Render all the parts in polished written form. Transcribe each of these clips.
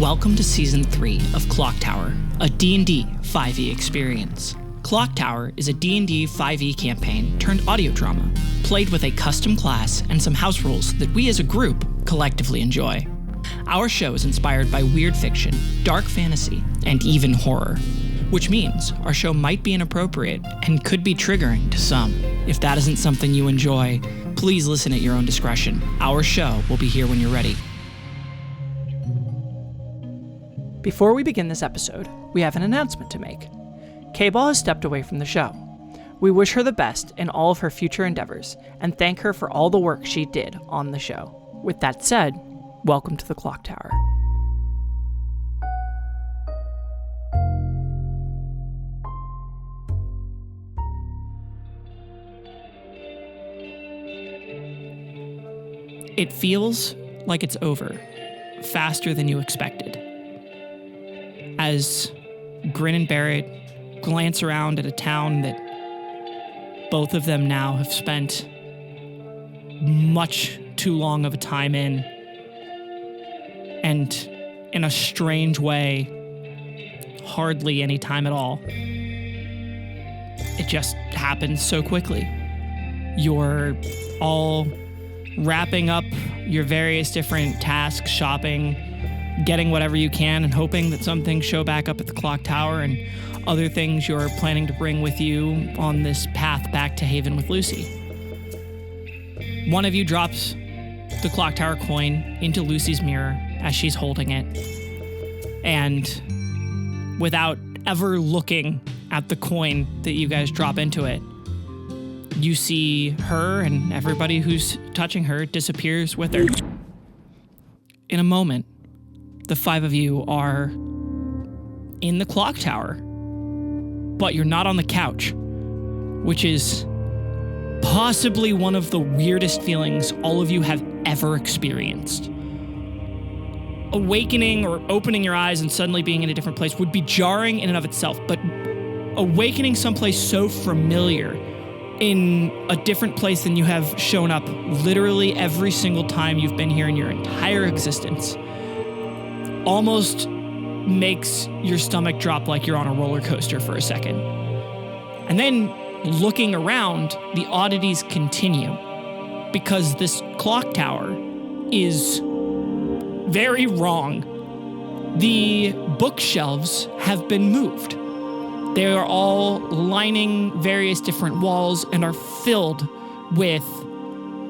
Welcome to Season 3 of ClockTower, a D&D 5e experience. ClockTower is a D&D 5e campaign turned audio drama, played with a custom class and some house rules that we as a group collectively enjoy. Our show is inspired by weird fiction, dark fantasy, and even horror, which means our show might be inappropriate and could be triggering to some. If that isn't something you enjoy, please listen at your own discretion. Our show will be here when you're ready. Before we begin this episode, we have an announcement to make. K-Ball has stepped away from the show. We wish her the best in all of her future endeavors and thank her for all the work she did on the show. With that said, welcome to the ClockTower. It feels like it's over, faster than you expected. As Grin and Barrett glance around at a town that both of them now have spent much too long of a time in, and in a strange way, hardly any time at all. It just happens so quickly. You're all wrapping up your various different tasks, shopping, getting whatever you can, and hoping that some things show back up at the clock tower, and other things you're planning to bring with you on this path back to Haven with Lucy. One of you drops the clock tower coin into Lucy's mirror as she's holding it, and without ever looking at the coin that you guys drop into it, you see her and everybody who's touching her disappears with her. In a moment, the five of you are in the clock tower, but you're not on the couch, which is possibly one of the weirdest feelings all of you have ever experienced. Awakening or opening your eyes and suddenly being in a different place would be jarring in and of itself, but awakening someplace so familiar in a different place than you have shown up literally every single time you've been here in your entire existence almost makes your stomach drop like you're on a roller coaster for a second. And then looking around, the oddities continue, because this clock tower is very wrong. The bookshelves have been moved. They are all lining various different walls and are filled with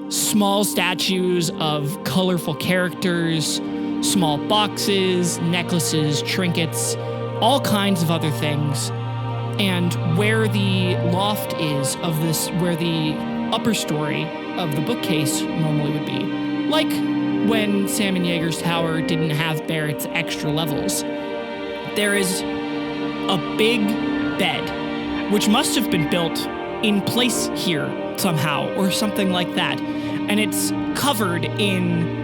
small statues of colorful characters, small boxes, necklaces, trinkets, all kinds of other things. And where the loft is of this, where the upper story of the bookcase normally would be, like when Sam and Yeager's tower didn't have Barrett's extra levels, there is a big bed, which must have been built in place here somehow, or something like that. And it's covered in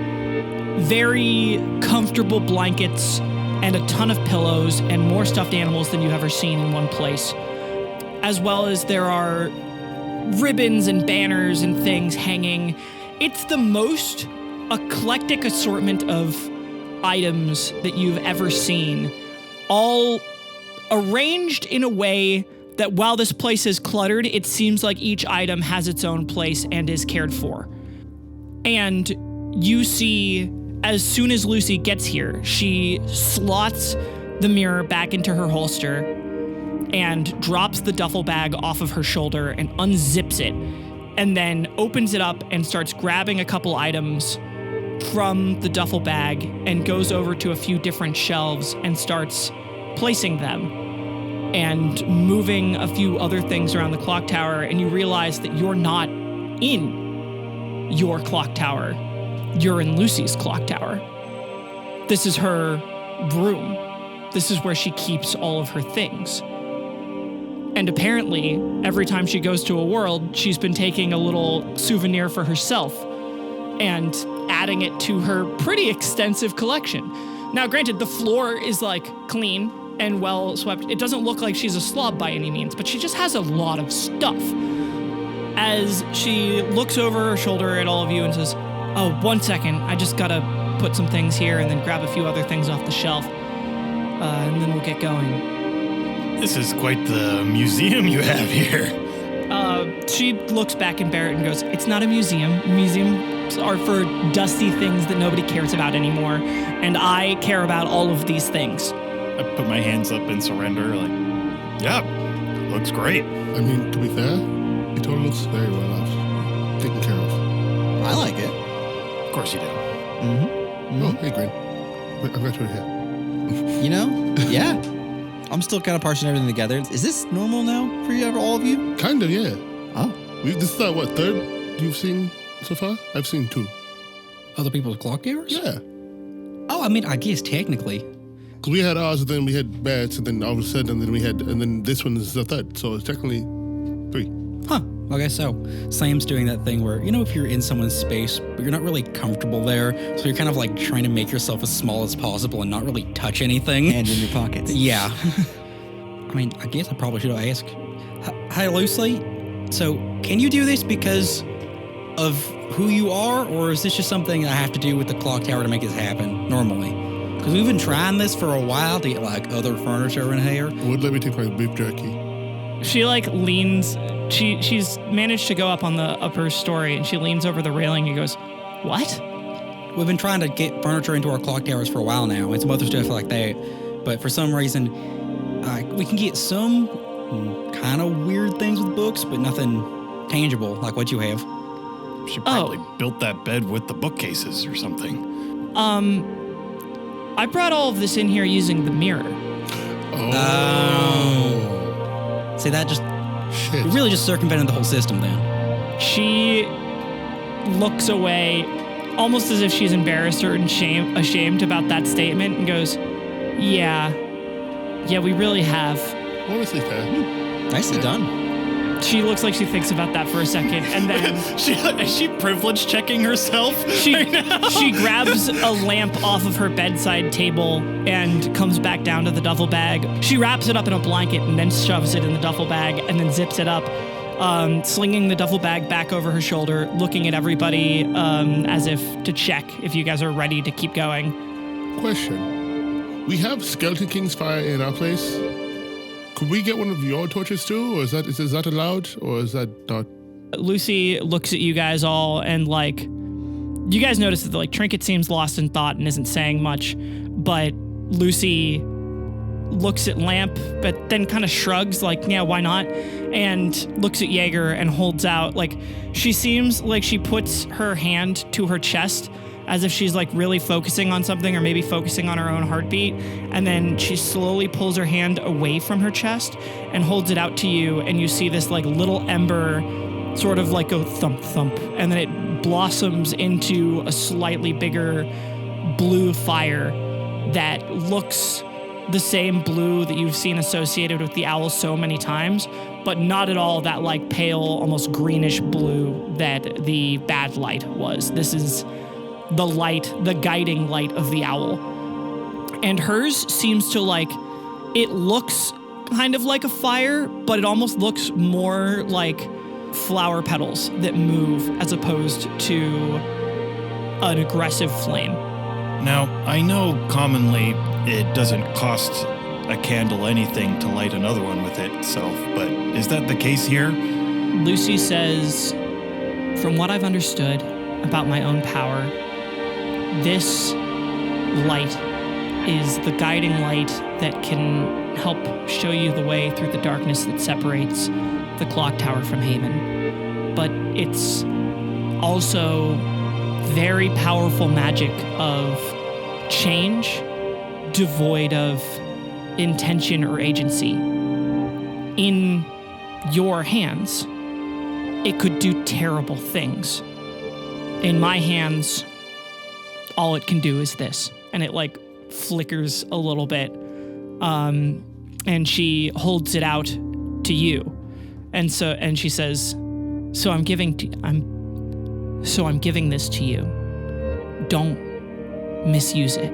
very comfortable blankets and a ton of pillows and more stuffed animals than you've ever seen in one place. As well as there are ribbons and banners and things hanging. It's the most eclectic assortment of items that you've ever seen, all arranged in a way that while this place is cluttered, it seems like each item has its own place and is cared for. And you see, as soon as Lucy gets here, she slots the mirror back into her holster and drops the duffel bag off of her shoulder and unzips it, and then opens it up and starts grabbing a couple items from the duffel bag and goes over to a few different shelves and starts placing them and moving a few other things around the clock tower, and you realize that you're not in your clock tower. You're in Lucy's clock tower. This is her room. This is where she keeps all of her things. And apparently, every time she goes to a world, she's been taking a little souvenir for herself and adding it to her pretty extensive collection. Now, granted, the floor is clean and well swept. It doesn't look like she's a slob by any means, but she just has a lot of stuff. As she looks over her shoulder at all of you and says, "Oh, one second, I just gotta put some things here and then grab a few other things off the shelf. And then we'll get going. This is quite the museum you have here. She looks back at Barrett and goes, it's not a museum. Museums are for dusty things that nobody cares about anymore. And I care about all of these things. I put my hands up in surrender, like, yeah, looks great. I mean, to be fair, it all looks very well taken care of. I like it. Of course you do. Oh, hey, Grin. Wait, I've got you here. You know? Yeah. I'm still kind of parsing everything together. Is this normal now for you, all of you? Kind of, yeah. Oh. This is what, third you've seen so far? I've seen 2. Other people's clock towers? Yeah. Oh, I mean, I guess technically. Because we had ours, and then we had Barrett's, and then all of a sudden, and then this one is the third. So it's technically 3. Huh. Okay, so Sam's doing that thing where, if you're in someone's space, but you're not really comfortable there, so you're kind of like trying to make yourself as small as possible and not really touch anything. Hands in your pockets. Yeah. I mean, I guess I probably should ask. Hi, Lucy. So, can you do this because of who you are, or is this just something I have to do with the clock tower to make this happen normally? Because we've been trying this for a while to get like other furniture in here. Would let me take my beef jerky. She leans. She's managed to go up on the upper story, and she leans over the railing and goes, "What?" We've been trying to get furniture into our clock towers for a while now, and some other stuff like that. But for some reason, we can get some kind of weird things with books, but nothing tangible like what you have. She probably built that bed with the bookcases or something. I brought all of this in here using the mirror. Oh. See, that just... Shit. We really just circumvented the whole system then. She looks away, almost as if she's embarrassed or ashamed about that statement, and goes, Yeah, we really have. Honestly, fair. Nicely done. She looks like she thinks about that for a second, and then Is she privilege checking herself? she grabs a lamp off of her bedside table and comes back down to the duffel bag. She wraps it up in a blanket and then shoves it in the duffel bag and then zips it up, slinging the duffel bag back over her shoulder, looking at everybody as if to check if you guys are ready to keep going. Question. We have Skeleton King's fire in our place. Could we get one of your torches too, or is that allowed, or is that not? Lucy looks at you guys all, and you guys notice that Trinket seems lost in thought and isn't saying much, but Lucy looks at Lamp, but then kind of shrugs, yeah, why not? And looks at Jaeger and holds out, she seems like she puts her hand to her chest as if she's really focusing on something, or maybe focusing on her own heartbeat. And then she slowly pulls her hand away from her chest and holds it out to you. And you see this little ember sort of go thump thump. And then it blossoms into a slightly bigger blue fire that looks the same blue that you've seen associated with the owl so many times, but not at all that pale, almost greenish blue that the bad light was. This is the light, the guiding light of the owl. And hers seems to it looks kind of like a fire, but it almost looks more like flower petals that move as opposed to an aggressive flame. Now, I know commonly it doesn't cost a candle anything to light another one with itself, but is that the case here? Lucy says, from what I've understood about my own power, this light is the guiding light that can help show you the way through the darkness that separates the clock tower from Haven. But it's also very powerful magic of change, devoid of intention or agency. In your hands, it could do terrible things. In my hands, all it can do is this. And it flickers a little bit. And she holds it out to you. And she says, I'm giving this to you. Don't misuse it.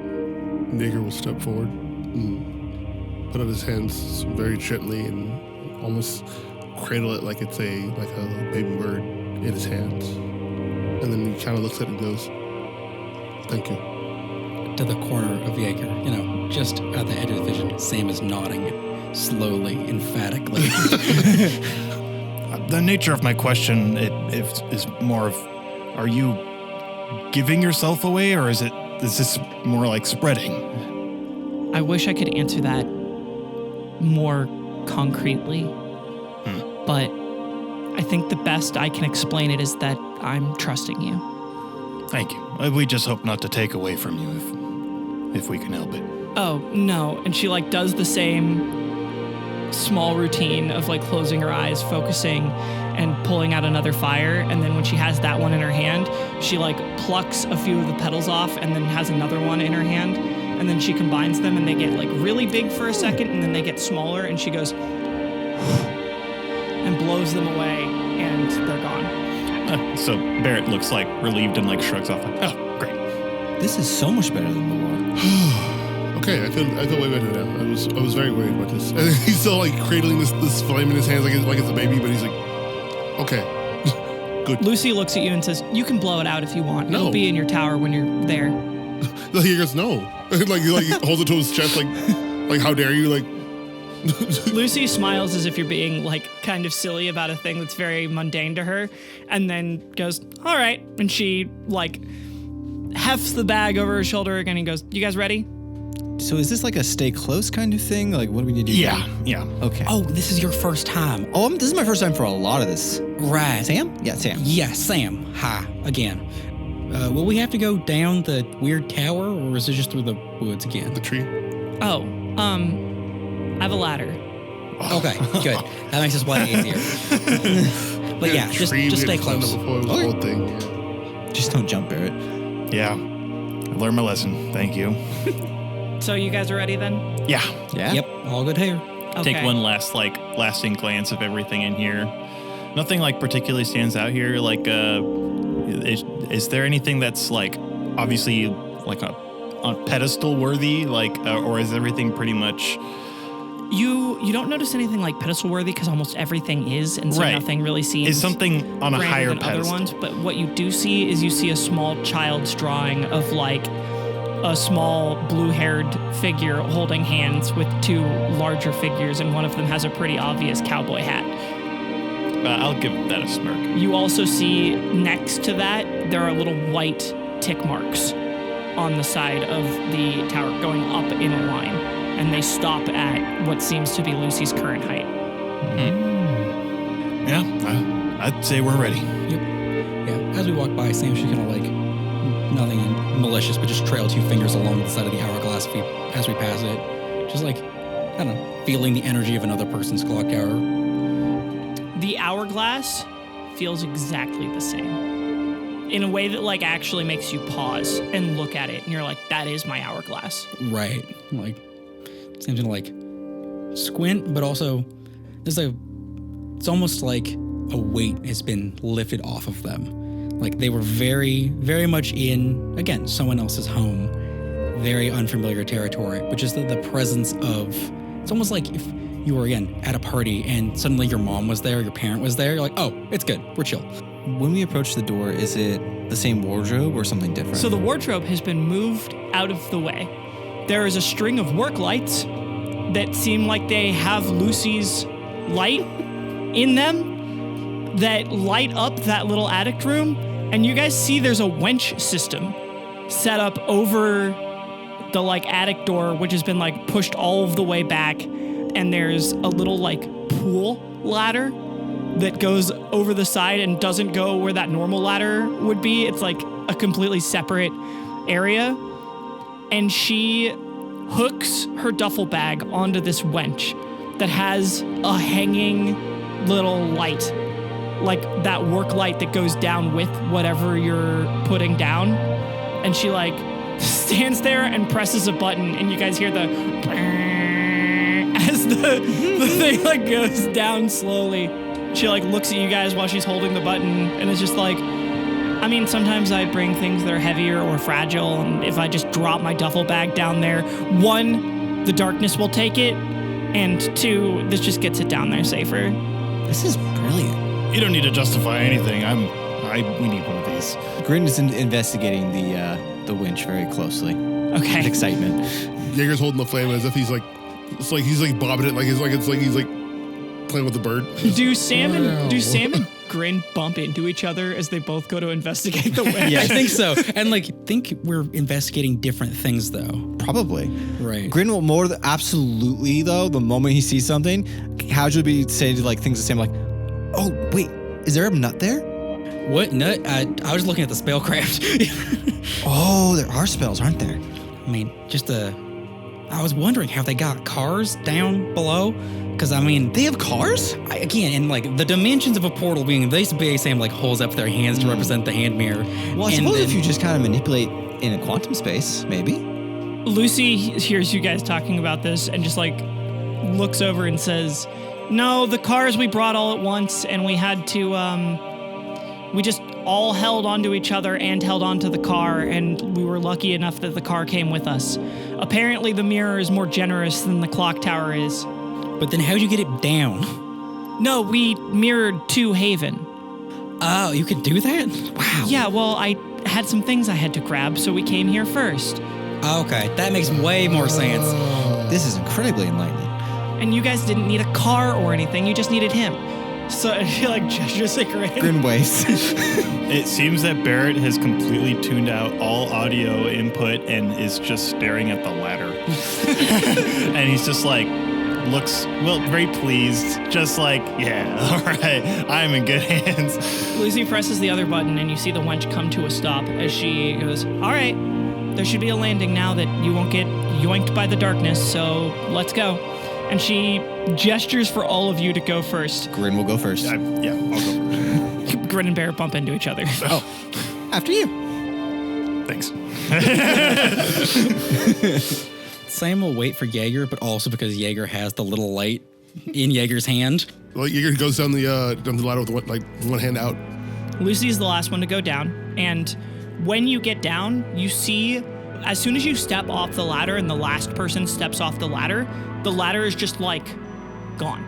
Jaeger will step forward and put out his hands very gently and almost cradle it like it's a baby bird in his hands. And then he kind of looks at it and goes, "Thank you." to the corner of the acre, just at the edge of the vision. Sam is nodding slowly, emphatically. The nature of my question is more of, are you giving yourself away, or is this more like spreading? I wish I could answer that more concretely, but I think the best I can explain it is that I'm trusting you. Thank you. We just hope not to take away from you if we can help it. Oh, no. And she does the same small routine of closing her eyes, focusing, and pulling out another fire. And then when she has that one in her hand, she plucks a few of the petals off and then has another one in her hand. And then she combines them and they get really big for a second and then they get smaller and she goes and blows them away and they're gone. So Barrett looks relieved and shrugs off. Oh, great. This is so much better than the war. Okay, I feel way better now. I was very worried about this. And he's still cradling this flame in his hands like it's a baby, but he's okay. Good. Lucy looks at you and says, "You can blow it out if you want. No. It'll be in your tower when you're there." He goes, no. He holds it to his chest like how dare you, Lucy smiles as if you're being kind of silly about a thing that's very mundane to her, and then goes, "All right." And she hefts the bag over her shoulder again and goes, "You guys ready?" So is this a stay close kind of thing? What do we need to do? Yeah. Okay. Oh, this is your first time. Oh, this is my first time for a lot of this. Right. Sam? Yeah, Sam. Yes, Sam. Hi, again. Will we have to go down the weird tower, or is it just through the woods again? the tree. Oh, I have a ladder. Okay, good. That makes us way easier. But yeah, just stay close. Before it was a whole thing. Yeah. Just don't jump, Barrett. Yeah. I've learned my lesson. Thank you. So you guys are ready then? Yeah. Yeah? Yep, all good here. Okay. Take one last lasting glance of everything in here. Nothing particularly stands out here. Is there anything that's obviously a pedestal worthy, or is everything pretty much? You don't notice anything pedestal worthy because almost everything is, and so Right. nothing really seems Is something on a grander higher than other pedestal? ones. But what you do see is you see a small child's drawing of a small blue-haired figure holding hands with two larger figures, and one of them has a pretty obvious cowboy hat. I'll give that a smirk. You also see next to that there are little white tick marks on the side of the tower going up in a line, and they stop at what seems to be Lucy's current height. Yeah, I'd say we're ready. Yep. Yeah. As we walk by, Sam should kind of nothing malicious, but just trail two fingers along the side of the hourglass as we pass it. Just I don't know, feeling the energy of another person's clock tower. The hourglass feels exactly the same in a way that actually makes you pause and look at it, and you're that is my hourglass. Right. Seems to squint, but also it's almost like a weight has been lifted off of them. They were very, very much in, again, someone else's home, very unfamiliar territory, which is the presence of, it's almost like if you were, again, at a party and suddenly your mom was there, your parent was there, you're oh, it's good, we're chill. When we approach the door, is it the same wardrobe or something different? So the wardrobe has been moved out of the way. There is a string of work lights that seem like they have Lucy's light in them that light up that little attic room. And you guys see there's a winch system set up over the attic door, which has been pushed all of the way back. And there's a little pool ladder that goes over the side and doesn't go where that normal ladder would be. It's a completely separate area. And she hooks her duffel bag onto this winch that has a hanging little light, that work light that goes down with whatever you're putting down. And she stands there and presses a button, and you guys hear the as the thing goes down slowly. She looks at you guys while she's holding the button, and it's just I mean, sometimes I bring things that are heavier or fragile, and if I just drop my duffel bag down there, one, the darkness will take it, and two, this just gets it down there safer. This is brilliant. You don't need to justify anything. We need one of these. Grin is investigating the winch very closely. Okay. with excitement. Jaeger's holding the flame as if he's like, it's like he's like bobbing it, like he's like playing with the bird. Do Sam and Grin bump into each other as they both go to investigate the witch? Yeah, I think so. And think we're investigating different things though. Probably. Right. Grin will absolutely though. The moment he sees something, casually say things the same like, "Oh wait, is there a nut there?" What nut? I was looking at the spellcraft. Oh, there are spells, aren't there? I mean, I was wondering how they got cars down below. Because, They have cars? The dimensions of a portal being, they basically holds up their hands to represent the hand mirror. Well, I suppose if you just kind of manipulate in a quantum space, maybe. Lucy hears you guys talking about this and just looks over and says, "No, the cars we brought all at once, and we had to, we just all held onto each other and held onto the car, and we were lucky enough that the car came with us. Apparently the mirror is more generous than the clock tower is." But then how'd you get it down? No, we mirrored to Haven. Oh, you could do that? Wow. Yeah, well, I had some things I had to grab, so we came here first. Okay, that makes way more sense. This is incredibly enlightening. And you guys didn't need a car or anything, you just needed him. So she gestures at Grin. Grin waves. It seems that Barrett has completely tuned out all audio input and is just staring at the ladder. And he's just looks very pleased, just yeah, all right, I'm in good hands. Lucy presses the other button and you see the wench come to a stop as she goes, "All right, there should be a landing now that you won't get yoinked by the darkness, so let's go." And she gestures for all of you to go first. Grin will go first. I'll go first. Grin and Barrett bump into each other. Oh, after you. Thanks. Sam will wait for Jaeger, but also because Jaeger has the little light in Jaeger's hand. Well, Jaeger goes down the ladder with one hand out. Lucy's the last one to go down, and when you get down, you see, as soon as you step off the ladder and the last person steps off the ladder is just gone.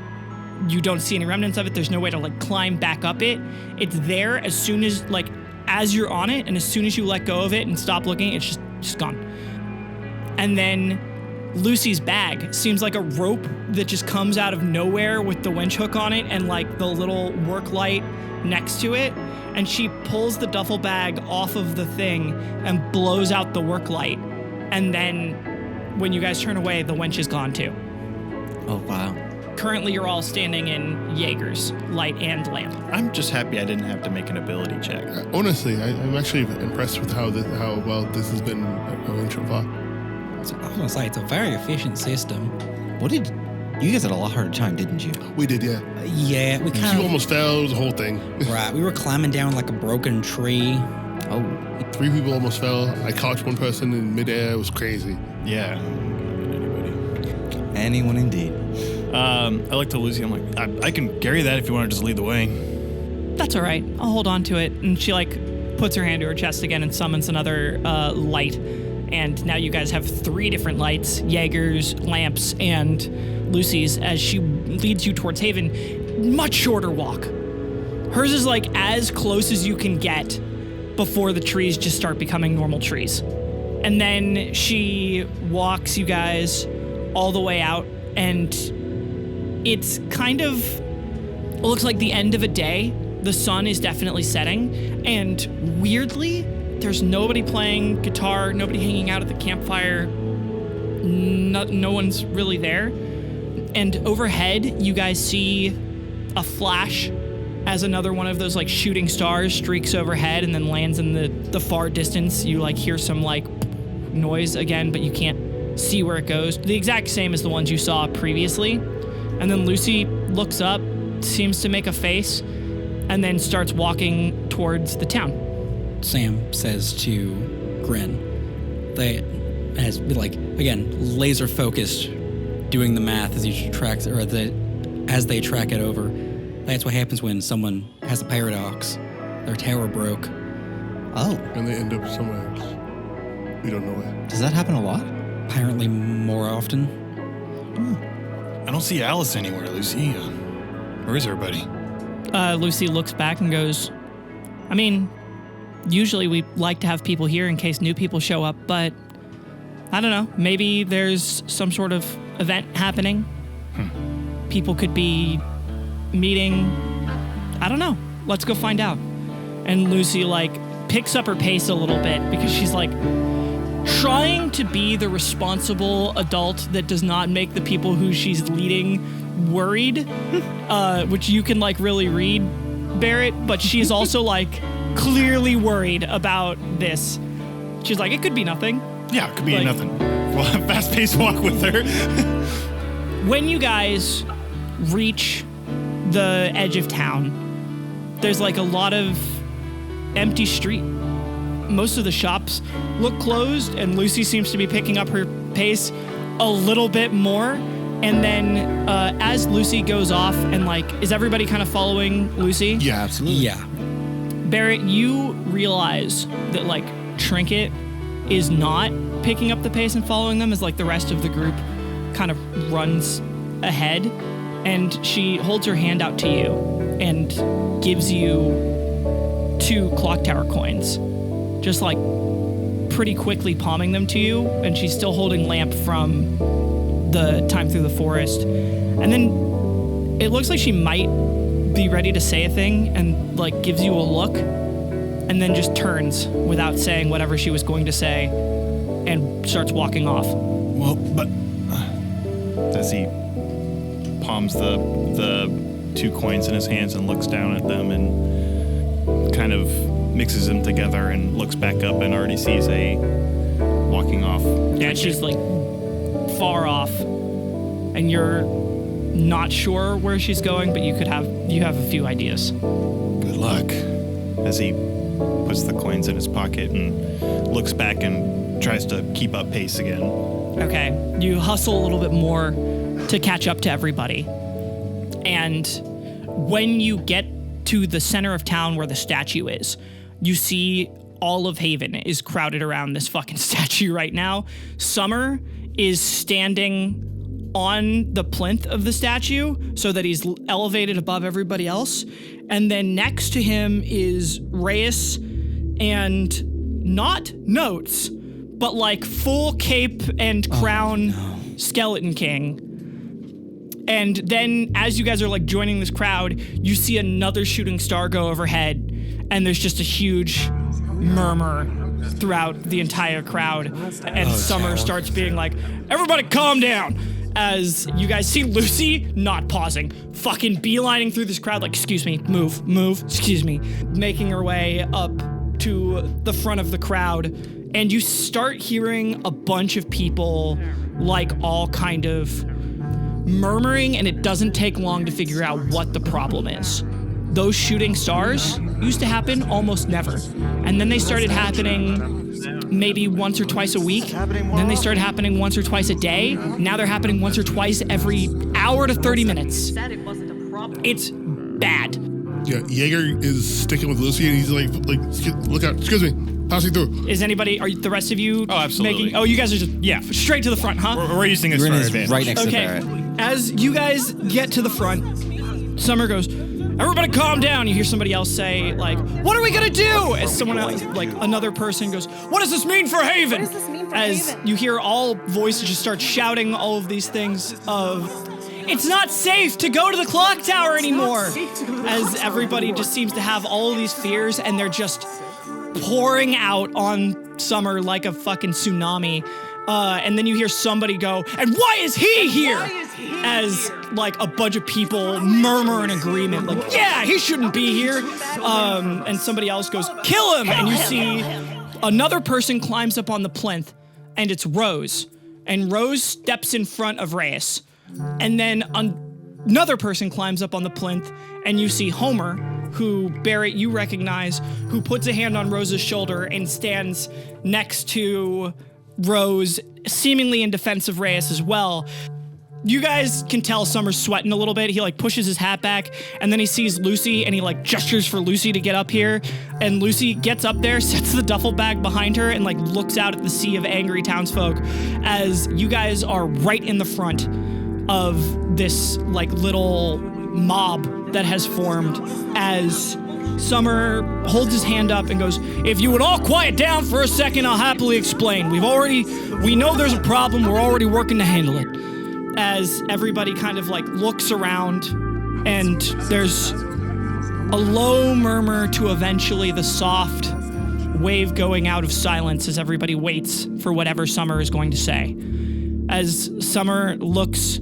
You don't see any remnants of it. There's no way to climb back up it. It's there as soon as as you're on it, and as soon as you let go of it and stop looking, it's just gone. And then Lucy's bag seems like a rope that just comes out of nowhere with the winch hook on it and the little work light next to it. And she pulls the duffel bag off of the thing and blows out the work light. And then when you guys turn away, the winch is gone too. Oh, wow. Currently, you're all standing in Jaeger's light and lamp. I'm just happy I didn't have to make an ability check. Honestly, I'm actually impressed with how well this has been going so far. So I was gonna say, it's a very efficient system. You guys had a lot harder time, didn't you? We did, yeah. Yeah, we You kind of... almost fell, it was the whole thing. Right, we were climbing down a broken tree. Oh. 3 people almost fell. I caught one person in midair. It was crazy. Yeah. Anyone indeed. I look to Lucy. I'm I can carry that if you want to just lead the way. That's all right. I'll hold on to it. And she puts her hand to her chest again and summons another light. And now you guys have 3 different lights, Jaeger's, lamps, and Lucy's, as she leads you towards Haven. Much shorter walk. Hers is as close as you can get before the trees just start becoming normal trees. And then she walks you guys all the way out, and it's it looks like the end of a day. The sun is definitely setting, and weirdly, there's nobody playing guitar, nobody hanging out at the campfire. No one's really there. And overhead, you guys see a flash as another one of those shooting stars streaks overhead and then lands in the far distance. You hear some noise again, but you can't see where it goes. The exact same as the ones you saw previously. And then Lucy looks up, seems to make a face, and then starts walking towards the town. Sam says to Grin that as again laser focused, doing the math as he tracks as they track it over. That's what happens when someone has a paradox. Their tower broke. Oh. And they end up somewhere else. We don't know where. Does that happen a lot? Apparently more often. I don't see Alice anywhere, Lucy. Where is everybody? Lucy looks back and goes, usually we like to have people here in case new people show up, but I don't know. Maybe there's some sort of event happening. People could be meeting. I don't know. Let's go find out. And Lucy, like, picks up her pace a little bit because she's, like, trying to be the responsible adult that does not make the people who she's leading worried, which you can, like, really read, Barrett, but she's also, like, clearly worried about this. She's like, it could be nothing. Yeah, it could be Like- nothing. Well, fast-paced walk with her. When you guys reach the edge of town, there's like a lot of empty street. Most of the shops look closed, and Lucy seems to be picking up her pace a little bit more. And then as Lucy goes off and like, is everybody kind of following Lucy? Yeah, absolutely. Yeah. Barrett, you realize that like Trinket is not picking up the pace and following them as like the rest of the group kind of runs ahead, and she holds her hand out to you and gives you 2 ClockTower coins, just like pretty quickly palming them to you, and she's still holding Lamp from the time through the forest. And then it looks like she might be ready to say a thing and like gives you a look and then just turns without saying whatever she was going to say and starts walking off. Well, but as he palms the 2 coins in his hands and looks down at them and kind of mixes them together and looks back up and already sees a walking off. Yeah, she's like far off, and you're not sure where she's going, but you have a few ideas. Good luck. As he puts the coins in his pocket and looks back and tries to keep up pace again. Okay, you hustle a little bit more to catch up to everybody. And when you get to the center of town where the statue is, you see all of Haven is crowded around this fucking statue right now. Summer is standing on the plinth of the statue so that he's elevated above everybody else. And then next to him is Reyes and not Notes, but like full cape and crown Skeleton King. And then as you guys are like joining this crowd, you see another shooting star go overhead, and there's just a huge murmur throughout the entire crowd. And Summer starts being like, everybody calm down. As you guys see Lucy not pausing, fucking beelining through this crowd, like, excuse me, move, excuse me, making her way up to the front of the crowd. And you start hearing a bunch of people, like, all kind of murmuring, and it doesn't take long to figure out what the problem is. Those shooting stars used to happen almost never. And then they started happening maybe once or twice a week. Then they started happening once or twice a day. Now they're happening once or twice every hour to 30 minutes. It's bad. Yeah, Jaeger is sticking with Lucy, and he's like, look out, excuse me, passing through. Are the rest of you absolutely. you guys are just, straight to the front, huh? We're using this for our advantage. Right next to Okay, Barrett. as you guys get to the front, Summer goes, everybody calm down. You hear somebody else say, like, what are we gonna do? As someone else, like another person goes, what does this mean for Haven? What does this mean for As Haven? you hear all voices just start shouting all of these things of, it's not safe to go to the ClockTower anymore. As everybody just seems to have all of these fears, and they're just pouring out on Summer like a fucking tsunami. And then you hear somebody go, and why is he here? As like a bunch of people murmur in agreement, like, yeah, he shouldn't be here. And somebody else goes, kill him. And you see another person climbs up on the plinth, and it's Rose. And Rose steps in front of Reyes. And then another person climbs up on the plinth, and you see Homer, who, Barrett, you recognize, who puts a hand on Rose's shoulder and stands next to Rose, seemingly in defense of Reyes as well. You guys can tell Summer's sweating a little bit. He like pushes his hat back, and then he sees Lucy, and he like gestures for Lucy to get up here. And Lucy gets up there, sets the duffel bag behind her, and like looks out at the sea of angry townsfolk as you guys are right in the front of this like little mob that has formed. As Summer holds his hand up and goes, "If you would all quiet down for a second, I'll happily explain. We know there's a problem. We're already working to handle it." As everybody kind of like looks around, and there's a low murmur to eventually the soft wave going out of silence as everybody waits for whatever Summer is going to say. As Summer looks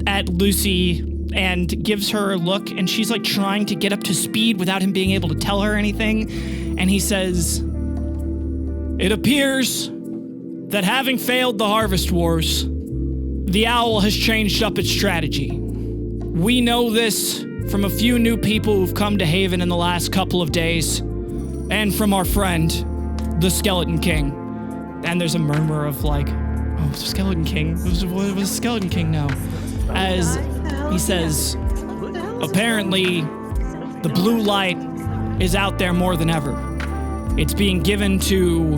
at Lucy and gives her a look, and she's like trying to get up to speed without him being able to tell her anything, and he says, "It appears that having failed the Harvest Wars, the Owl has changed up its strategy. We know this from a few new people who've come to Haven in the last couple of days, and from our friend, the Skeleton King." And there's a murmur of like, "Oh, the Skeleton King? What was the Skeleton King now?" As he says, "Apparently, the blue light is out there more than ever. It's being given to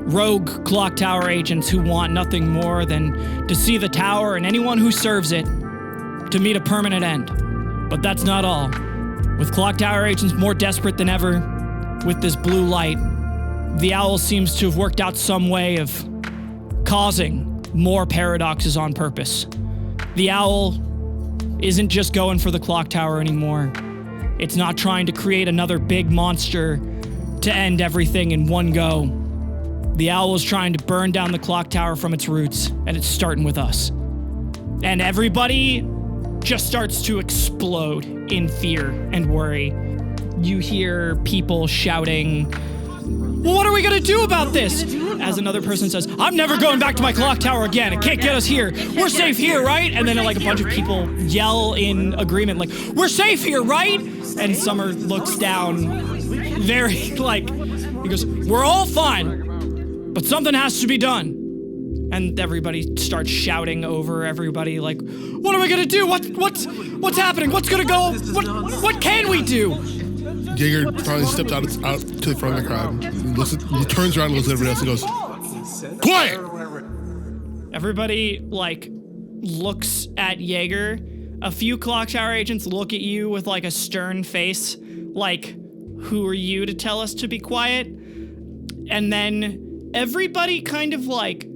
rogue ClockTower agents who want nothing more than to see the tower and anyone who serves it to meet a permanent end. But that's not all. With ClockTower agents more desperate than ever, with this blue light, the Owl seems to have worked out some way of causing more paradoxes on purpose. The Owl isn't just going for the ClockTower anymore. It's not trying to create another big monster to end everything in one go. The Owl is trying to burn down the ClockTower from its roots, and it's starting with us." And everybody just starts to explode in fear and worry. You hear people shouting, "Well, what are we gonna do about this?" As another person says, "I'm never going back to my ClockTower again. It can't get us here. We're safe here, right?" And then like a bunch of people yell in agreement, like, "We're safe here, right?" And Summer looks down very like, he goes, "We're all fine, but something has to be done." And everybody starts shouting over everybody, like, "What are we gonna do? What's happening? What's gonna go? What can we do?" Jaeger finally steps out to the front of the crowd. He turns around and looks at everybody else and goes, "Quiet!" Everybody, like, looks at Jaeger. A few ClockTower agents look at you with, like, a stern face, like, "Who are you to tell us to be quiet?" And then everybody kind of, like,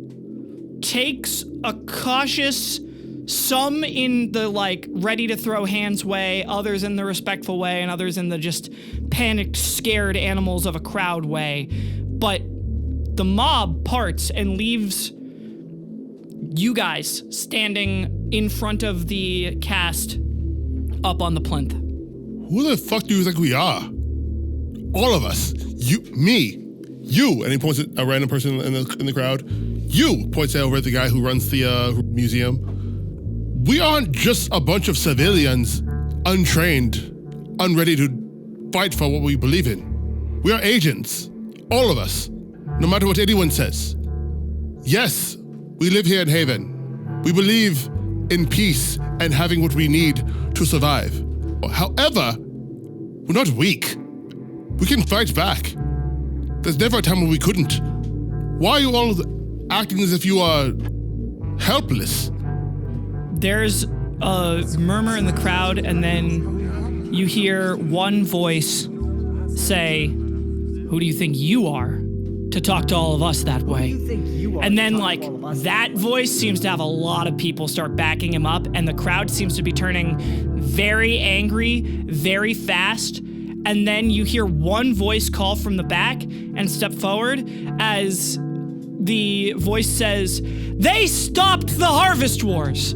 takes a cautious, some in the, like, ready-to-throw-hands way, others in the respectful way, and others in the just panicked, scared animals of a crowd way. But the mob parts and leaves you guys standing in front of the cast up on the plinth. "Who the fuck do you think we are? All of us. You, me, you," and he points at a random person in the crowd. "You," points over at the guy who runs the museum. "We aren't just a bunch of civilians, untrained, unready to fight for what we believe in. We are agents, all of us, no matter what anyone says. Yes, we live here in Haven. We believe in peace and having what we need to survive. However, we're not weak. We can fight back. There's never a time when we couldn't. Why are you all acting as if you are helpless?" There's a murmur in the crowd, and then you hear one voice say, "Who do you think you are to talk to all of us that way?" And then, like, that voice seems to have a lot of people start backing him up, and the crowd seems to be turning very angry, very fast. And then you hear one voice call from the back and step forward as the voice says, "They stopped the Harvest Wars!"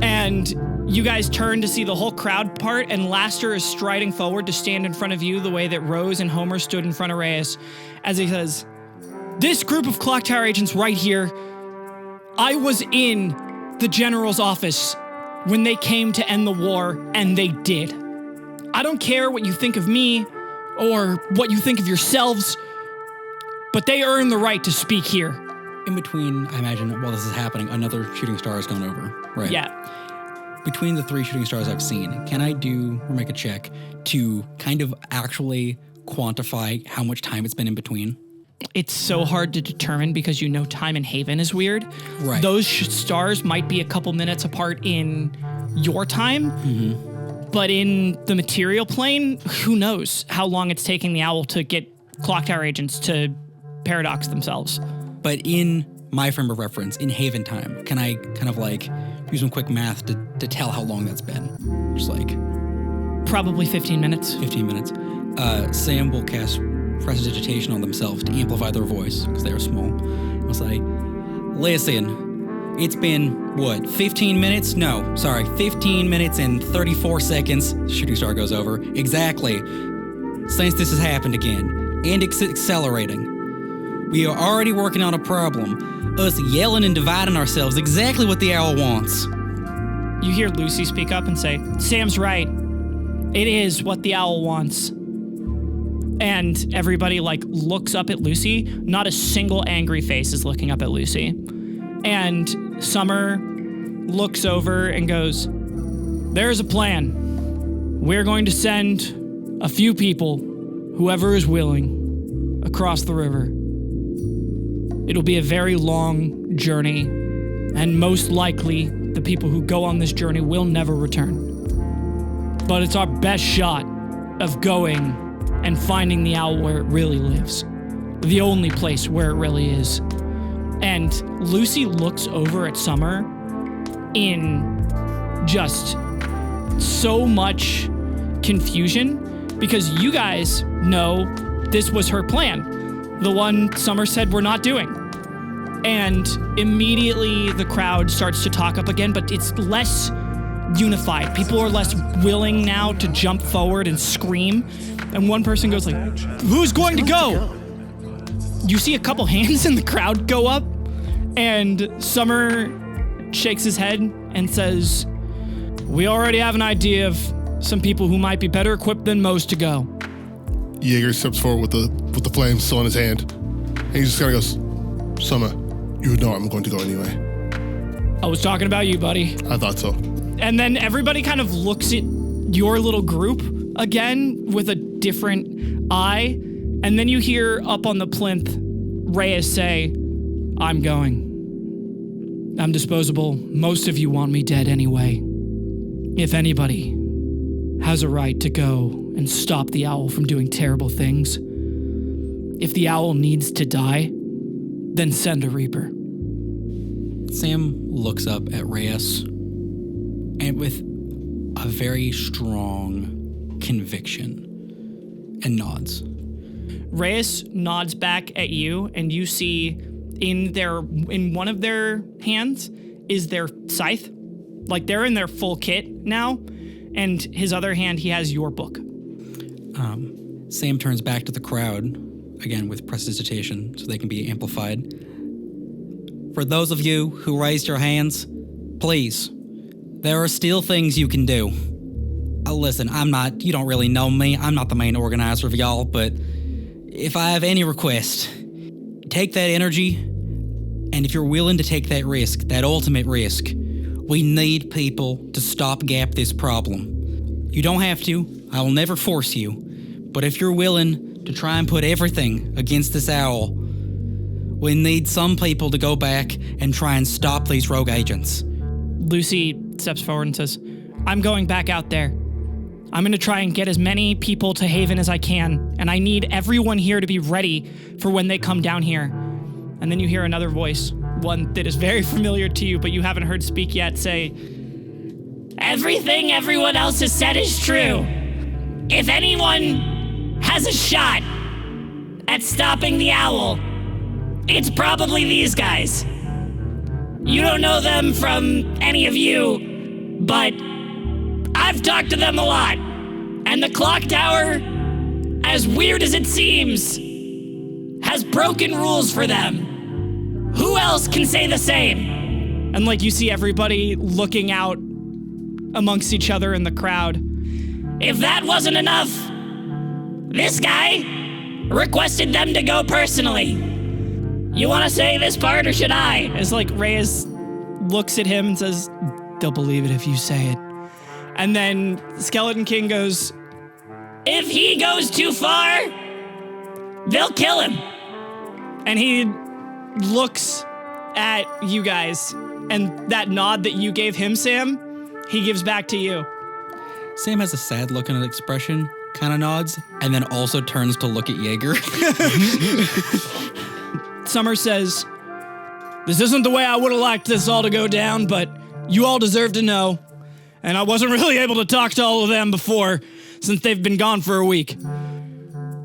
And you guys turn to see the whole crowd part, and Laster is striding forward to stand in front of you the way that Rose and Homer stood in front of Reyes, as he says, "This group of ClockTower agents right here, I was in the General's office when they came to end the war, and they did. I don't care what you think of me or what you think of yourselves, but they earn the right to speak here." In between, I imagine, while this is happening, another shooting star has gone over, right? Yeah. Between the 3 shooting stars I've seen, can I do or make a check to kind of actually quantify how much time it's been in between? It's so hard to determine because you know time in Haven is weird. Right. Those stars might be a couple minutes apart in your time, But in the material plane, who knows how long it's taking the owl to get ClockTower agents to paradox themselves. But in my frame of reference, in Haven time, can I kind of like do some quick math to tell how long that's been? Just like... Probably 15 minutes. 15 minutes. Sam will cast prestidigitation on themselves to amplify their voice, because they are small. I'll say, listen, it's been, what, 15 minutes? No, sorry, 15 minutes and 34 seconds. Shooting star goes over. Exactly. Since this has happened again, and it's accelerating. We are already working on a problem. Us yelling and dividing ourselves, exactly what the owl wants. You hear Lucy speak up and say, Sam's right. It is what the owl wants. And everybody looks up at Lucy. Not a single angry face is looking up at Lucy. And Summer looks over and goes, there's a plan. We're going to send a few people, whoever is willing, across the river. It'll be a very long journey, and most likely the people who go on this journey will never return. But it's our best shot of going and finding the owl where it really lives. The only place where it really is. And Lucy looks over at Summer in just so much confusion because you guys know this was her plan. The one Summer said we're not doing. And immediately the crowd starts to talk up again, but it's less unified. People are less willing now to jump forward and scream. And one person goes who's going to go? You see a couple hands in the crowd go up, and Summer shakes his head and says, we already have an idea of some people who might be better equipped than most to go. Jaeger steps forward with the flames still in his hand. And he just kind of goes, Summer, you know I'm going to go anyway. I was talking about you, buddy. I thought so. And then everybody kind of looks at your little group again with a different eye. And then you hear up on the plinth, Reyes say, I'm going. I'm disposable. Most of you want me dead anyway. If anybody has a right to go and stop the owl from doing terrible things, if the owl needs to die, then send a Reaper. Sam looks up at Reyes, and with a very strong conviction, and nods. Reyes nods back at you, and you see in one of their hands is their scythe. They're in their full kit now, and his other hand, he has your book. Sam turns back to the crowd, again with prestidigitation, so they can be amplified. For those of you who raised your hands, please, there are still things you can do. Listen, you don't really know me, I'm not the main organizer of y'all, but if I have any request, take that energy, and if you're willing to take that risk, that ultimate risk, we need people to stopgap this problem. You don't have to, I will never force you, but if you're willing to try and put everything against this owl, we need some people to go back and try and stop these rogue agents. Lucy steps forward and says, I'm going back out there. I'm going to try and get as many people to Haven as I can, and I need everyone here to be ready for when they come down here. And then you hear another voice, one that is very familiar to you, but you haven't heard speak yet, say, everything everyone else has said is true. If anyone has a shot at stopping the owl, it's probably these guys. You don't know them from any of you, but I've talked to them a lot. And the ClockTower, as weird as it seems, has broken rules for them. Who else can say the same? And you see everybody looking out amongst each other in the crowd. If that wasn't enough, this guy requested them to go personally. You want to say this part or should I? As Reyes looks at him and says, they'll believe it if you say it. And then Skeleton King goes, if he goes too far, they'll kill him. And he looks at you guys, and that nod that you gave him, Sam, he gives back to you. Sam has a sad look on his expression, kind of nods, and then also turns to look at Jaeger. Summer says, "This isn't the way I would have liked this all to go down, but you all deserve to know. And I wasn't really able to talk to all of them before, since they've been gone for a week.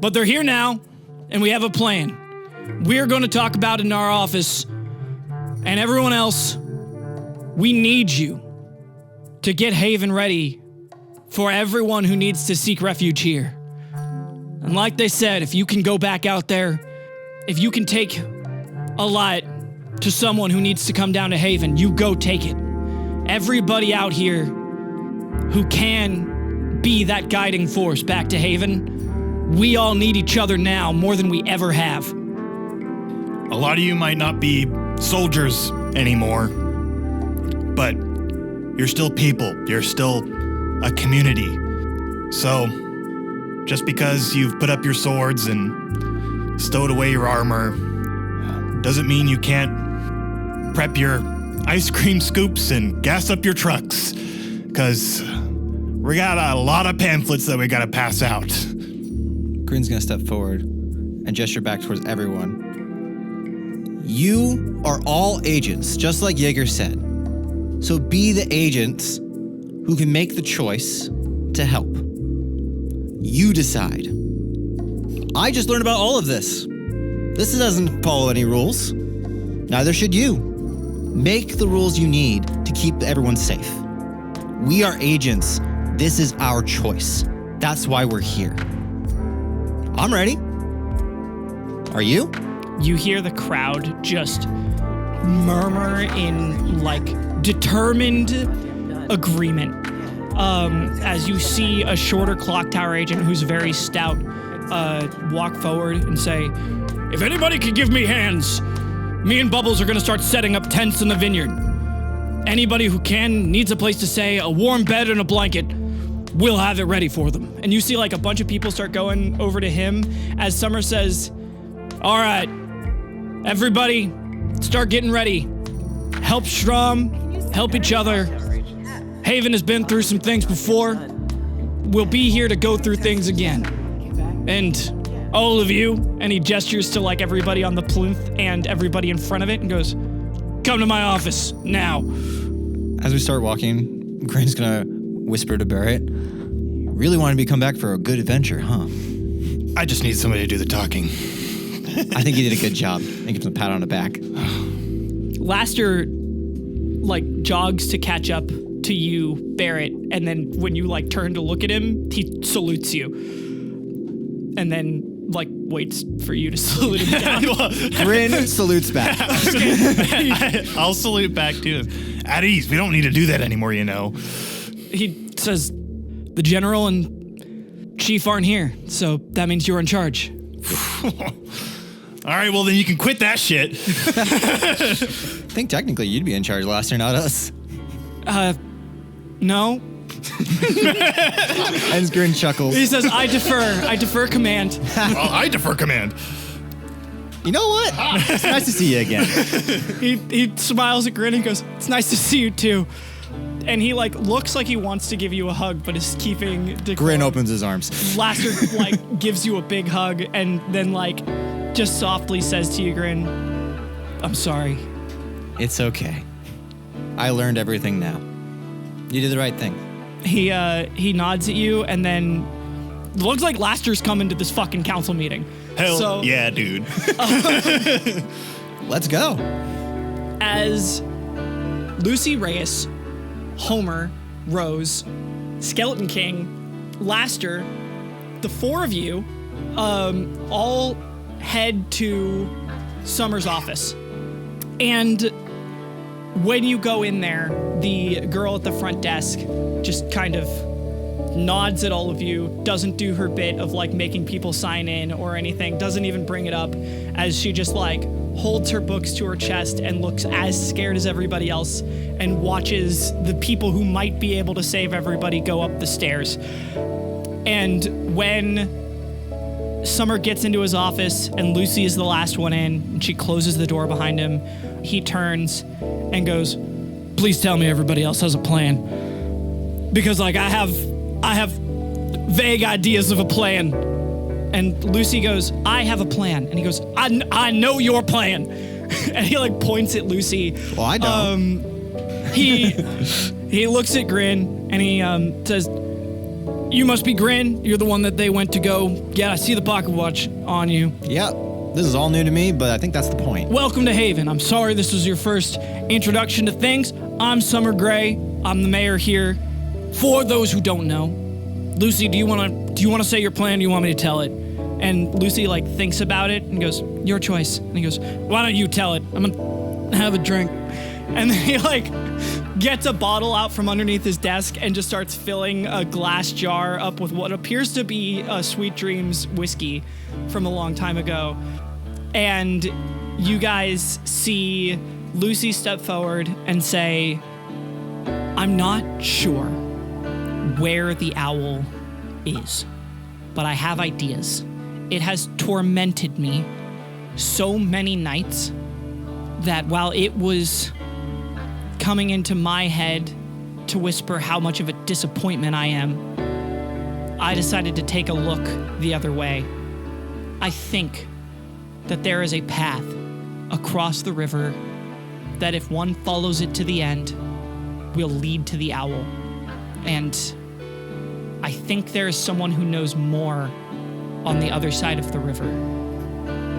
But they're here now, and we have a plan. We're going to talk about it in our office. And everyone else, we need you to get Haven ready for everyone who needs to seek refuge here. And like they said, if you can go back out there, if you can take a light to someone who needs to come down to Haven, you go take it. Everybody out here who can be that guiding force back to Haven, we all need each other now more than we ever have." A lot of you might not be soldiers anymore, but you're still people. You're still a community. So, just because you've put up your swords and stowed away your armor, doesn't mean you can't prep your ice cream scoops and gas up your trucks, because we got a lot of pamphlets that we gotta pass out. Grin's gonna step forward and gesture back towards everyone. You are all agents, just like Jaeger said. So be the agents who can make the choice to help. You decide. I just learned about all of this. This doesn't follow any rules. Neither should you. Make the rules you need to keep everyone safe. We are agents. This is our choice. That's why we're here. I'm ready. Are you? You hear the crowd just murmur in, like, determined agreement. As you see a shorter ClockTower agent who's very stout walk forward and say, "If anybody could give me hands, me and Bubbles are going to start setting up tents in the vineyard. Anybody who needs a place to stay, a warm bed and a blanket, we'll have it ready for them." And you see like a bunch of people start going over to him as Summer says, "All right, everybody, start getting ready. Help Strom, help each other. Haven has been through some things before. We'll be here to go through things again. And all of you," and he gestures to like everybody on the plinth and everybody in front of it and goes, "Come to my office now." As we start walking, Grin's gonna whisper to Barrett, "Really wanted me to come back for a good adventure, huh?" I just need somebody to do the talking. I think you did a good job. I give him a pat on the back. Laster like jogs to catch up to you, Barrett, and then when you like turn to look at him, he salutes you. And then like waits for you to salute him down. Grin salutes back. I'll salute back too. At ease. We don't need to do that anymore, you know. He says, "The general and chief aren't here, so that means you're in charge." All right, well then you can quit that shit. I think technically you'd be in charge, Laster, not us. No. And Grin chuckles. He says, I defer command." Well, I defer command. You know what? It's nice to see you again. He smiles at Grin and goes, "It's nice to see you too." And he like looks like he wants to give you a hug, but is keeping decorum. Grin opens his arms. Laster like gives you a big hug and then like just softly says to you, Grin, "I'm sorry." It's okay. I learned everything now. You did the right thing. He nods at you and then looks like Laster's coming to this fucking council meeting. Hell yeah, dude. Let's go. As Lucy Reyes, Homer, Rose, Skeleton King, Laster, the four of you, all head to Summer's office. And when you go in there, the girl at the front desk just kind of nods at all of you, doesn't do her bit of like making people sign in or anything, doesn't even bring it up, as she just like holds her books to her chest and looks as scared as everybody else and watches the people who might be able to save everybody go up the stairs. And when Summer gets into his office and Lucy is the last one in and she closes the door behind him, he turns and goes, "Please tell me everybody else has a plan. Because like I have I have vague ideas of a plan. And Lucy goes, I have a plan. And he goes, I know your plan. And he like points at Lucy. Well, I don't. He looks at Grin and he says, you must be Grin. You're the one that they went to go get. I see the pocket watch on you. Yeah, this is all new to me, but I think that's the point. Welcome to Haven. I'm sorry this was your first introduction to things. I'm Summer Gray. I'm the mayor here. For those who don't know, Lucy, do you want to say your plan? Or do you want me to tell it? And Lucy like thinks about it and goes, your choice. And he goes, why don't you tell it? I'm gonna have a drink. And then he like gets a bottle out from underneath his desk and just starts filling a glass jar up with what appears to be a Sweet Dreams whiskey from a long time ago. And you guys see Lucy step forward and say, I'm not sure where the owl is, but I have ideas. It has tormented me so many nights that while it was coming into my head to whisper how much of a disappointment I am, I decided to take a look the other way. I think that there is a path across the river that if one follows it to the end, will lead to the owl. And I think there is someone who knows more on the other side of the river.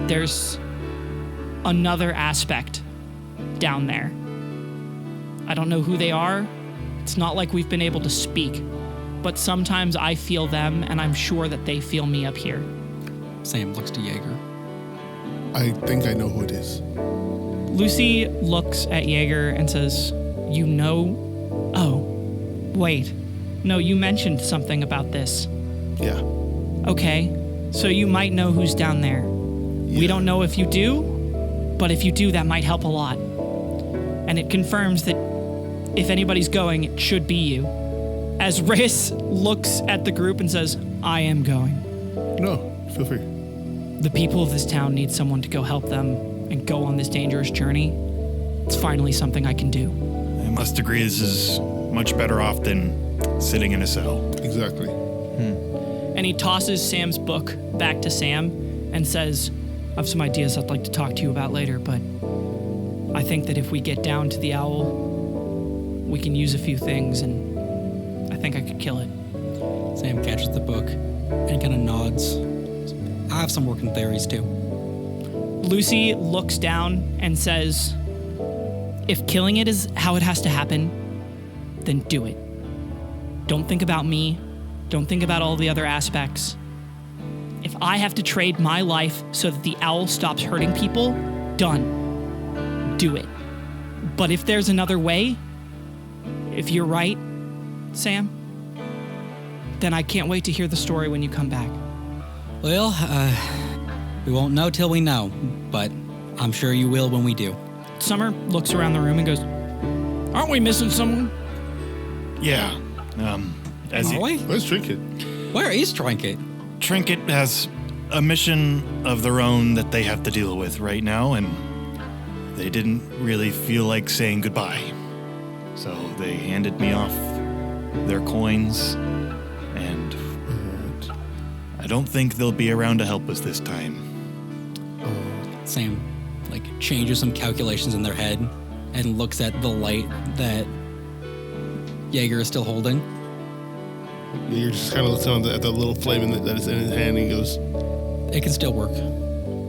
There's another aspect down there. I don't know who they are. It's not like we've been able to speak, but sometimes I feel them and I'm sure that they feel me up here. Sam looks to Jaeger. I think I know who it is. Lucy looks at Jaeger and says, you know? Oh, wait. No, you mentioned something about this. Yeah. Okay, so you might know who's down there. We don't know if you do, but if you do, that might help a lot. And it confirms that if anybody's going, it should be you. As Rhys looks at the group and says, I am going. No, feel free. The people of this town need someone to go help them and go on this dangerous journey. It's finally something I can do. I must agree this is much better off than sitting in a cell. Exactly. And he tosses Sam's book back to Sam and says, I have some ideas I'd like to talk to you about later, but I think that if we get down to the owl, we can use a few things, and I think I could kill it. Sam catches the book and kind of nods. I have some working theories too. Lucy looks down and says, if killing it is how it has to happen, then do it. Don't think about me. Don't think about all the other aspects. If I have to trade my life so that the owl stops hurting people, done. Do it. But if there's another way, if you're right, Sam, then I can't wait to hear the story when you come back. Well, we won't know till we know, but I'm sure you will when we do. Summer looks around the room and goes, aren't we missing someone? Yeah. Are we? Let's drink it. Where is Trinket? Trinket has a mission of their own that they have to deal with right now, and they didn't really feel like saying goodbye. So they handed me off their coins, and I don't think they'll be around to help us this time. Sam, changes some calculations in their head and looks at the light that Jaeger is still holding. Yeah, you're just kind of looking at the little flame that is in his hand, and he goes, It can still work.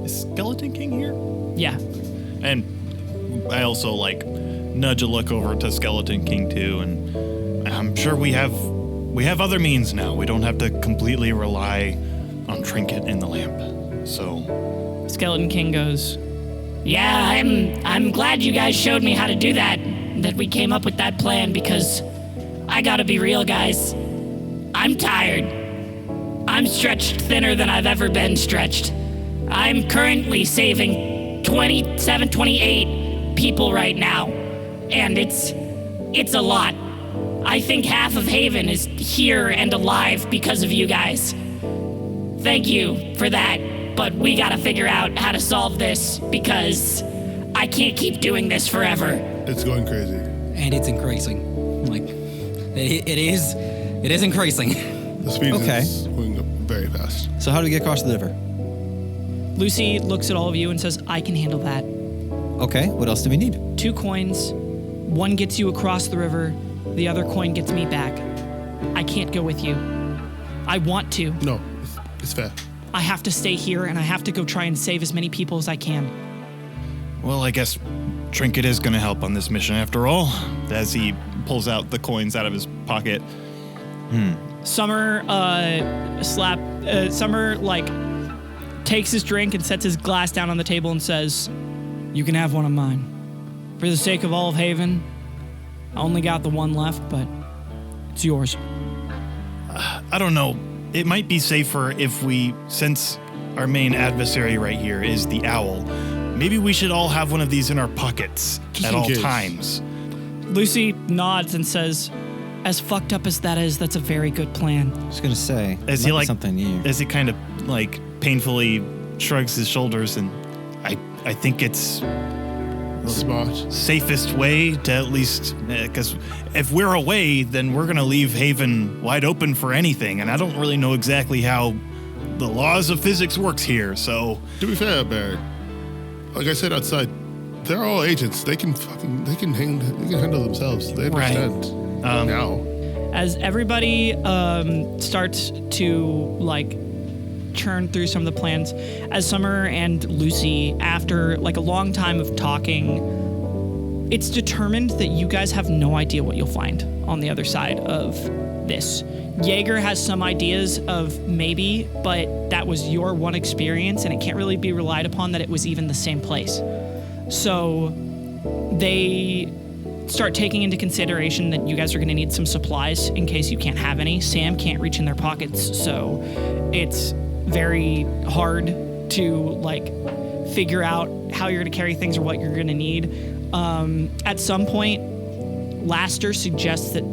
Is Skeleton King here? Yeah. And I also nudge a look over to Skeleton King too, and I'm sure we have other means now. We don't have to completely rely on Trinket and the lamp. So Skeleton King goes, yeah, I'm glad you guys showed me how to do that we came up with that plan, because I gotta be real, guys. I'm tired. I'm stretched thinner than I've ever been stretched. I'm currently saving 27, 28 people right now, and it's a lot. I think half of Haven is here and alive because of you guys. Thank you for that, but we gotta figure out how to solve this, because I can't keep doing this forever. it's going crazy. And it's increasing. It is It is increasing. The speed Okay. is going up very fast. So how do we get across the river? Lucy looks at all of you and says, I can handle that. Okay, what else do we need? 2 coins. One gets you across the river. The other coin gets me back. I can't go with you. I want to. No, it's fair. I have to stay here and I have to go try and save as many people as I can. Well, I guess Trinket is going to help on this mission after all, as he pulls out the coins out of his pocket. Summer Summer like takes his drink and sets his glass down on the table and says, "You can have one of mine. For the sake of all of Haven, I only got the one left, but it's yours." I don't know. It might be safer if we, since our main adversary right here is the owl, maybe we should all have one of these in our pockets Just at in all case. times. Lucy nods and says, "As fucked up as that is, that's a very good plan." I was gonna say, As might he be like, something new. as he kind of like painfully shrugs his shoulders, and I think it's Smart. safest way to at least, because if we're away, then we're gonna leave Haven wide open for anything, and I don't really know exactly how the laws of physics works here. So To be fair, Barrett, like I said outside, they're all agents. They can handle themselves. They Right. understand now. As everybody starts to like churn through some of the plans, as Summer and Lucy, after like a long time of talking, it's determined that you guys have no idea what you'll find on the other side of this. Jaeger has some ideas of maybe, but that was your one experience and it can't really be relied upon that it was even the same place. So they start taking into consideration that you guys are going to need some supplies in case you can't have any. Sam can't reach in their pockets, so it's very hard to like figure out how you're going to carry things or what you're going to need. At some point, Laster suggests that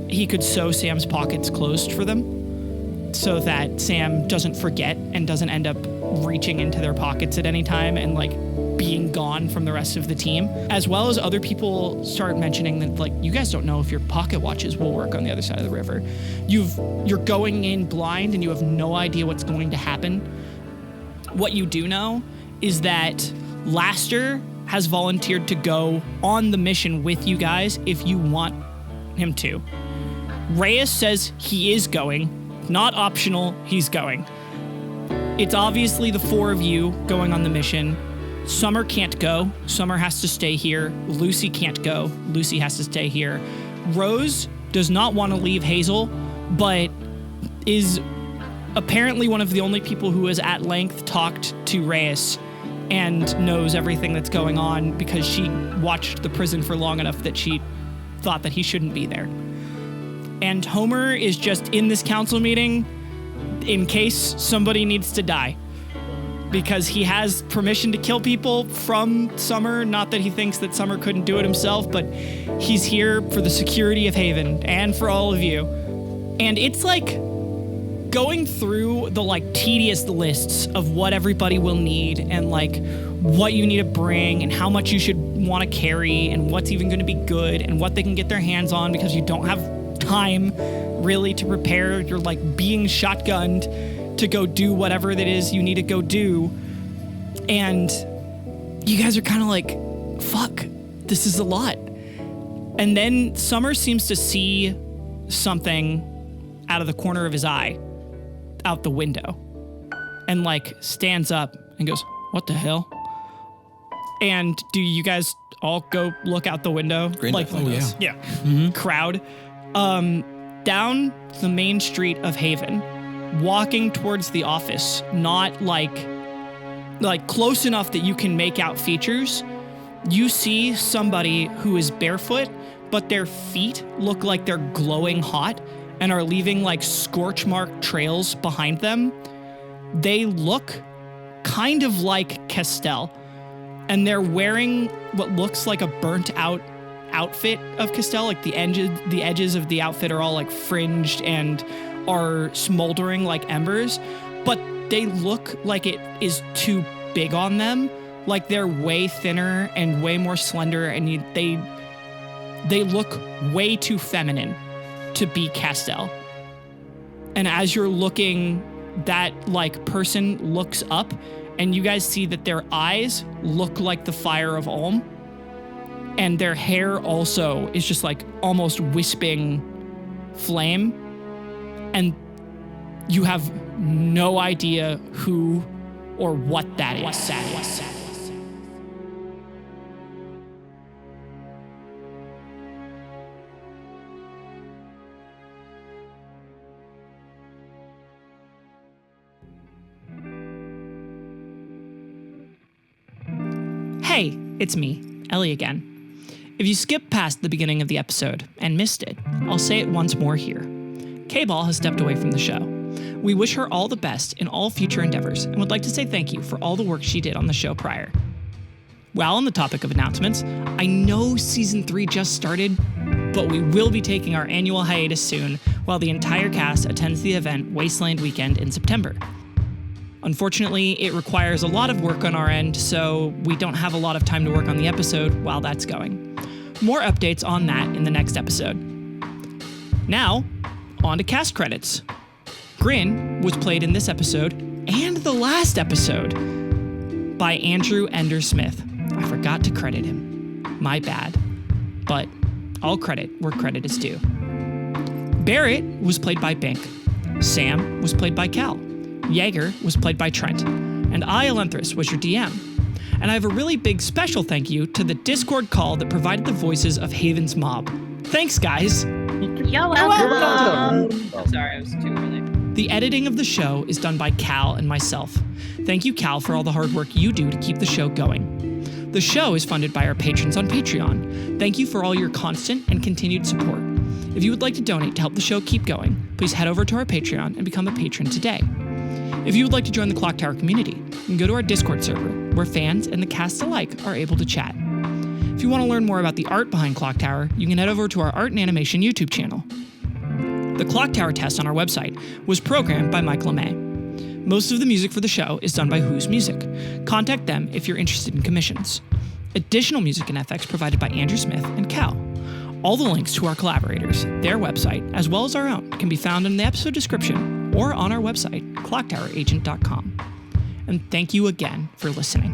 he could sew Sam's pockets closed for them so that Sam doesn't forget and doesn't end up reaching into their pockets at any time and like being gone from the rest of the team, as well as other people start mentioning that like you guys don't know if your pocket watches will work on the other side of the river. You're going in blind and you have no idea what's going to happen. What you do know is that Laster has volunteered to go on the mission with you guys if you want him to. Reyes says he is going, not optional, he's going. It's obviously the 4 of you going on the mission. Summer can't go. Summer has to stay here. Lucy can't go. Lucy has to stay here. Rose does not want to leave Hazel, but is apparently one of the only people who has at length talked to Reyes and knows everything that's going on because she watched the prison for long enough that she thought that he shouldn't be there. And Homer is just in this council meeting in case somebody needs to die, because he has permission to kill people from Summer. Not that he thinks that Summer couldn't do it himself, but he's here for the security of Haven and for all of you. And it's like going through the like tedious lists of what everybody will need and like what you need to bring and how much you should want to carry and what's even going to be good and what they can get their hands on, because you don't have time really to prepare. You're like being shotgunned to go do whatever that is you need to go do. And you guys are kind of like, fuck, this is a lot. And then Summer seems to see something out of the corner of his eye out the window and like stands up and goes, "What the hell?" And do you guys all go look out the window? Green Like, definitely does. yeah. Crowd. Down the main street of Haven, walking towards the office, not like close enough that you can make out features, you see somebody who is barefoot, but their feet look like they're glowing hot and are leaving like scorch mark trails behind them. They look kind of like Castell, and they're wearing what looks like a burnt out outfit of Castell. Like the edges of the outfit are all like fringed and are smoldering like embers, but they look like it is too big on them. Like they're way thinner and way more slender, and they look way too feminine to be Castell. And as you're looking, that like person looks up, and you guys see that their eyes look like the fire of Ulm, and their hair also is just like almost wisping flame, and you have no idea who or what that is. Hey, it's me, Ellie again. If you skipped past the beginning of the episode and missed it, I'll say it once more here. K-Ball has stepped away from the show. We wish her all the best in all future endeavors and would like to say thank you for all the work she did on the show prior. While on the topic of announcements, I know Season 3 just started, but we will be taking our annual hiatus soon while the entire cast attends the event Wasteland Weekend in September. Unfortunately, it requires a lot of work on our end, so we don't have a lot of time to work on the episode while that's going. More updates on that in the next episode. Now, on to cast credits. Grin was played in this episode and the last episode by Andrew Ender Smith. I forgot to credit him. My bad. But all credit where credit is due. Barrett was played by Bink. Sam was played by Cal. Jaeger was played by Trent, and I, Ellinthris, was your DM. And I have a really big special thank you to the Discord call that provided the voices of Haven's mob. Thanks, guys! You're welcome. I'm sorry, I was too early. The editing of the show is done by Cal and myself. Thank you, Cal, for all the hard work you do to keep the show going. The show is funded by our patrons on Patreon. Thank you for all your constant and continued support. If you would like to donate to help the show keep going, please head over to our Patreon and become a patron today. If you would like to join the ClockTower community, you can go to our Discord server, where fans and the cast alike are able to chat. If you want to learn more about the art behind ClockTower, you can head over to our Art and Animation YouTube channel. The ClockTower test on our website was programmed by Mike LeMay. Most of the music for the show is done by Who's Music. Contact them if you're interested in commissions. Additional music and FX provided by Andrew Smith and Cal. All the links to our collaborators, their website, as well as our own, can be found in the episode description or on our website, clocktoweragent.com. And thank you again for listening.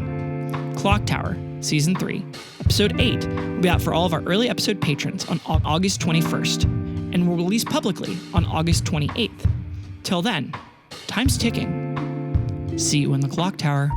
ClockTower, Season 3, Episode 8 will be out for all of our early episode patrons on August 21st, and will release publicly on August 28th. Till then, time's ticking. See you in the ClockTower.